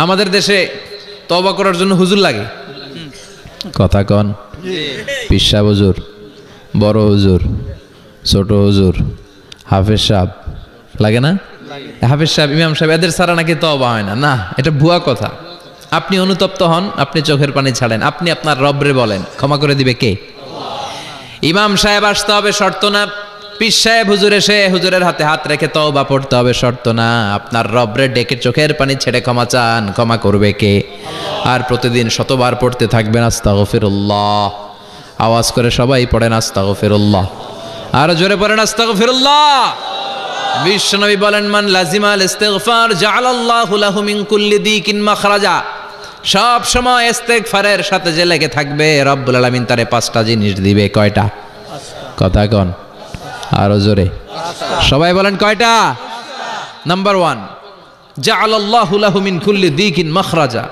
আমাদের দেশে তওবা করার জন্য হুজুর লাগে, কথা কন। পিসা হুজুর, বড় হুজুর, ছোট হুজুর, হাফেজ সাহেব লাগে না? হাফেজ সাহেব, ইমাম সাহেব, এদের ছাড়া নাকি তওবা হয় না। না, এটা ভুয়া কথা। আপনি অনুতপ্ত হন, আপনি চোখের পানি ছাড়েন, আপনি আপনার রবরে বলেন, ক্ষমা করে দিবে কে? ইমাম সাহেব আসতে হবে শর্ত না, পীর সাহেব হুজুর এসে হুজুরের হাতে হাত রেখে তওবা পড়তে হবে শর্ত না। আপনার রবরে ডেকে চোখের পানি ছেড়ে ক্ষমা চান, ক্ষমা করবে কে? আর প্রতিদিন শতবার পড়তে থাকবেন আস্তাগফিরুল্লাহ। আওয়াজ করে সবাই পড়েন আস্তাগফিরুল্লাহ, আরো জোরে পড়েন আস্তাগফিরুল্লাহ। বিশ্বনবী বলেন, মান লাজিমাল ইস্তিগফার জাআলাল্লাহু লাহু মিন কুল্লি দিকিন মাখরাজা। সব সময় ইস্তিগফারের সাথে যে লেগে থাকবে, রব্বুল আলামিন তারে 5টা জিনিস দিবে। কয়টা? কথা কন, আরো জোরে সবাই বলেন কয়টা? নাম্বার 1, জাআলাল্লাহু লাহু মিন কুল্লি দিকিন মাখরাজা।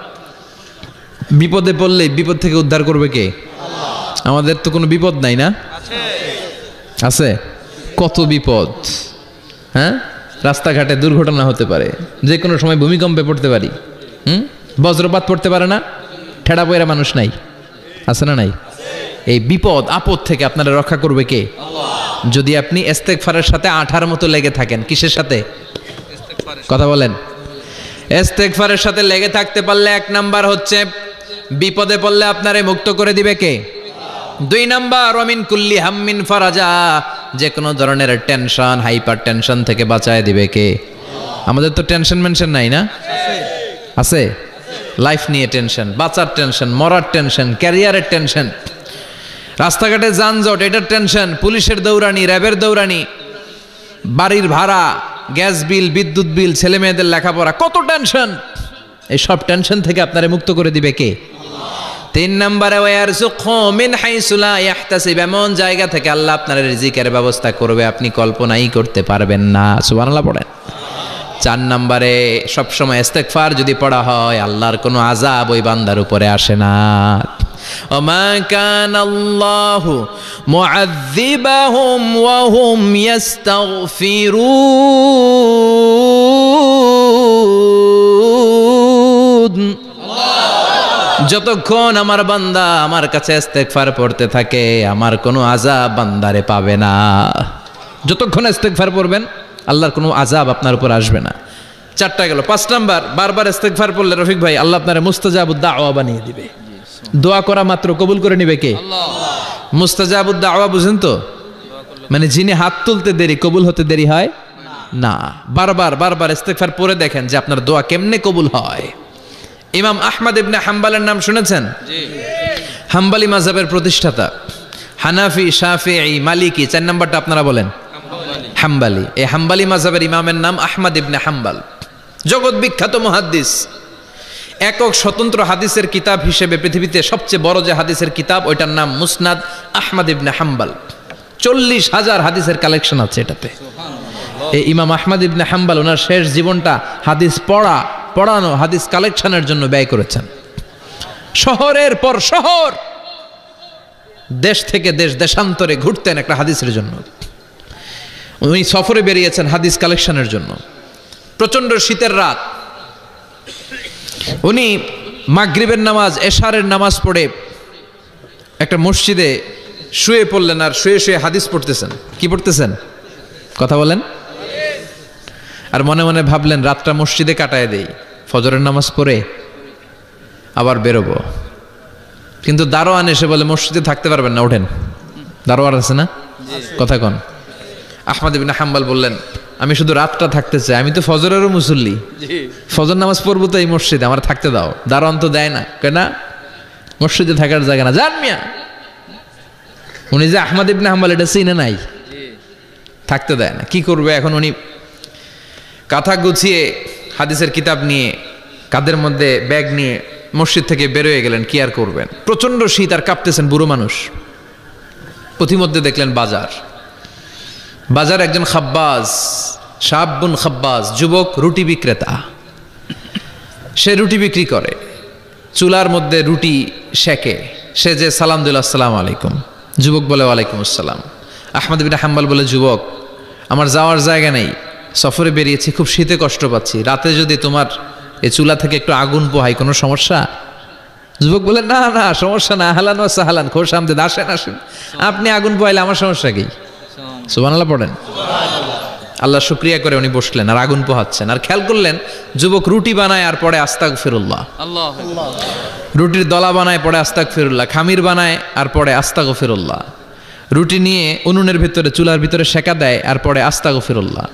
বিপদে পড়লে বিপদ থেকে উদ্ধার করবে কে? আমাদের তো কোনো বিপদ নাই না? আছে। কত বিপদ, হ্যাঁ? রাস্তাঘাটে দুর্ঘটনা হতে পারে, যে কোনো সময় ভূমিকম্পে পড়তে পারি, বজ্রপাত পড়তে পারে না, ঠেড়া পয়রা মানুষ নাই, আছে না নাই? এই বিপদ আপদ থেকে আপনারা রক্ষা করবে কে? যদি আপনি ইস্তেগফারের সাথে আঠার মতো লেগে থাকেন। কিসের সাথে? কথা বলেন। ইস্তেগফারের সাথে লেগে থাকতে পারলে 1 নাম্বার হচ্ছে বিপদে পড়লে আপনারে মুক্ত করে দিবে কে? 2 নাম্বার, ওমিন কুল্লি হাম্মিন ফারাজা। যে কোনো ধরনের টেনশন, হাইপার টেনশন থেকে বাঁচায় দিবে কে? আমাদের তো টেনশন মেনশন নাই না? আছে। লাইফ নিয়ে টেনশন, বাঁচার টেনশন, মরার টেনশন, ক্যারিয়ারের টেনশন, রাস্তাঘাটে যানজট এটার টেনশন, পুলিশের দৌড়ানি, র্যাবের দৌড়ানি, বাড়ির ভাড়া, গ্যাস বিল, বিদ্যুৎ বিল, ছেলে মেয়েদের লেখাপড়া, কত টেনশন। এই সব টেনশন থেকে আপনারে মুক্ত করে দিবে কে? 3 নম্বরে, ওয়ারযুকহু মিন হাইসু লা ইয়াহতাসিব। এমন জায়গা থেকে আল্লাহ আপনার রিজিকের ব্যবস্থা করবে আপনি কল্পনাই করতে পারবেন না। সুবহানাল্লাহ পড়েন। 4 নম্বরে, সবসময় ইস্তেগফার যদি পড়া হয়, আল্লাহর কোনো আযাব ওই বান্দার উপরে আসে না। ওমা কানাল্লাহু মুআযযিবাহুম ওয়া হুম ইস্তাগফিরুন। যতক্ষণ আমার বান্দা আমার কাছে ইস্তেগফার পড়তে থাকে, আমার কোনো আযাব বান্দারে পাবে না। যতক্ষণ ইস্তেগফার পড়বেন, আল্লাহর কোনো আযাব আপনার উপর আসবে না। 4টা গেল। 5 নাম্বার, বারবার ইস্তেগফার পড়লে রফিক ভাই আল্লাহ আপনারে মুস্তাজাবুদ দাওয়া বানিয়ে দিবে। দোয়া করা মাত্র কবুল করে নিবে কে? আল্লাহ। মুস্তাজাবুদ দাওয়া বুঝেন তো? মানে যিনি হাত তুলতে দেরি কবুল হতে দেরি হয় না। বারবার ইস্তেগফার পড়ে দেখেন যে আপনার দোয়া কেমনে কবুল হয়। ইমাম আহমদ ইবনে হাম্বলের নাম শুনেছেন? জি। হাম্বলি মাযহাবের প্রতিষ্ঠাতা, হানাফি, শাফিঈ, মালিকি। 4 নাম্বারটা আপনারা বলেন হাম্বলি। এই হাম্বলি মাযহাবের ইমামের নাম আহমদ ইবনে হাম্বল, জগৎ বিখ্যাত মুহাদ্দিস। একক স্বতন্ত্র হাদিসের কিতাব হিসেবে পৃথিবীতে সবচেয়ে বড় যে হাদিসের কিতাব, ওইটার নাম মুসনাদ আহমদ ইবনে হাম্বল। 40,000 হাদিসের কালেকশন আছে এটাতে। এই ইমাম আহমদ ইবনে হাম্বল ওনার শেষ জীবনটা হাদিস পড়ানো, হাদিস কালেকশনের জন্য ব্যয় করেছেন। শহরের পর শহর, দেশ থেকে দেশ, দেশান্তরে ঘুরতেন একটা হাদিসের জন্য। উনি সফরে বেরিয়েছেন হাদিস কালেকশনের জন্য। প্রচন্ড শীতের রাত, উনি মাগরিবের নামাজ, এশারের নামাজ পড়ে একটা মসজিদে শুয়ে পড়লেন, আর শুয়ে শুয়ে হাদিস পড়তেছেন। কি পড়তেছেন? কথা বলেন। আর মনে মনে ভাবলেন রাতটা মসজিদে কাটায় দেই, ফজরের নামাজ পড়ে আবার বেরোবো। কিন্তু দারোয়ান এসে বলে মসজিদে থাকতে পারবেন না, ওঠেন। দারোয়ান আছে না? কথা কন। আহমদ ইবনে হাম্বল বললেন, আমি শুধু রাতটা থাকতে চাই, আমি তো ফজরেরও মুসল্লি, ফজর নামাজ পড়বো তো এই মসজিদে, আমার থাকতে দাও। দারোয়ান তো দেয় না, কেন? মসজিদে থাকার জায়গা না, জান মিয়া। উনি যে আহমদ ইবনে হাম্বল এটা চিনে নাই, থাকতে দেয় না। কি করবে এখন? উনি কাঁথা গুছিয়ে হাদিসের কিতাব নিয়ে কাঁধের মধ্যে ব্যাগ নিয়ে মসজিদ থেকে বেরোয় গেলেন। কি আর করবেন, প্রচন্ড শীত, আর কাঁপতেছেন, বুড়ো মানুষ। পথিমধ্যে দেখলেন বাজার একজন খাব্বাজ, শাবুন খাব্বাজ, যুবক রুটি বিক্রেতা। সে রুটি বিক্রি করে, চুলার মধ্যে রুটি সেকে। সে যে সালাম দিল, আসসালামু আলাইকুম। যুবক বলে ওয়ালাইকুম আসসালাম। আহমদ ইবনে হাম্বল বলে, যুবক আমার যাওয়ার জায়গা নেই, সফরে বেরিয়েছি, খুব শীতে কষ্ট পাচ্ছি, রাতে যদি তোমার এই চুলা থেকে একটু আগুন পোহাই, কোনো সমস্যা? যুবক বলেন না না সমস্যা না, আহলান ওয়া সাহলান, খোশ আমদেদ, আসেন আসেন, আপনি আগুন পোহাইলে আমার সমস্যা কি? সুবহানাল্লাহ পড়েন। আল্লাহ শুকরিয়া করে উনি বসলেন আর আগুন পোহাচ্ছেন, আর খেয়াল করলেন যুবক রুটি বানায় আর পরে আস্তাগফিরুল্লাহ, রুটির দলা বানায় পরে আস্তাগফিরুল্লাহ, খামির বানায় আর পরে আস্তাগফিরুল্লাহ, রুটি নিয়ে উনুনের ভিতরে চুলার ভিতরে সেকা দেয় আর পরে আস্তাগফিরুল্লাহ।